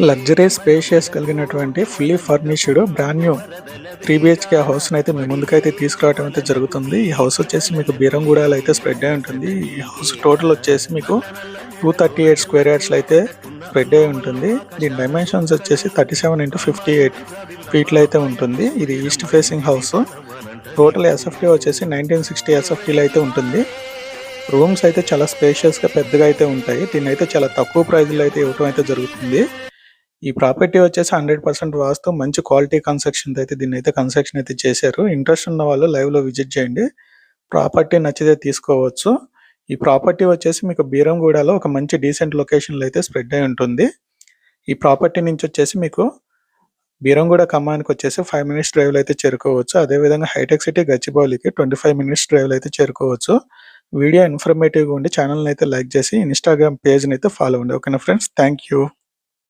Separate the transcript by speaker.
Speaker 1: Luxury spacious కలిగినటువంటి fully furnished brand new 3 BHK హౌస్‌ని అయితే మీ ముందుకైతే తీసుకురావడం అయితే జరుగుతుంది. ఈ హౌస్ వచ్చేసి మీకు బీరంగూడలో అయితే స్ప్రెడ్ అయి ఉంటుంది. ఈ హౌస్ టోటల్ వచ్చేసి మీకు 238 స్క్వేర్ యార్డ్స్‌లో అయితే స్ప్రెడ్ అయి ఉంటుంది. దీని డైమెన్షన్స్ వచ్చేసి 37x58 ఫీట్‌లో అయితే ఉంటుంది. ఇది east facing house. Total SFT వచ్చేసి 1960 ఎస్ఎఫ్టీలో అయితే ఉంటుంది. రూమ్స్ అయితే చాలా స్పేషియస్‌గా పెద్దగా అయితే ఉంటాయి. దీన్నైతే చాలా తక్కువ ప్రైస్‌లో అయితే ఇవ్వటం అయితే జరుగుతుంది. ఈ ప్రాపర్టీ వచ్చేసి 100% వాస్తు మంచి క్వాలిటీ కన్స్ట్రక్షన్‌తో అయితే దీన్నైతే కన్స్ట్రక్షన్ అయితే చేశారు. ఇంట్రెస్ట్ ఉన్న వాళ్ళు లైవ్‌లో విజిట్ చేయండి. ప్రాపర్టీ నచ్చితే తీసుకోవచ్చు. ఈ ప్రాపర్టీ వచ్చేసి మీకు బీరంగూడలో ఒక మంచి డీసెంట్ లొకేషన్‌లో అయితే స్ప్రెడ్ అయి ఉంటుంది. ఈ ప్రాపర్టీ నుంచి వచ్చేసి మీకు బీరంగూడ ఖమ్మానికి వచ్చేసి 5 మినిట్స్ డ్రైవ్‌లో అయితే చేరుకోవచ్చు. అదేవిధంగా హైటెక్ సిటీ గచ్చిబౌలికి 25 మినిట్స్ డ్రైవ్‌లో అయితే చేరుకోవచ్చు. వీడియో ఇన్ఫర్మేటివ్‌గా ఉండి ఛానెల్‌ని అయితే లైక్ చేసి ఇన్‌స్టాగ్రామ్ పేజ్‌ని అయితే ఫాలో అవ్వండి. ఓకేనా ఫ్రెండ్స్? Thank you.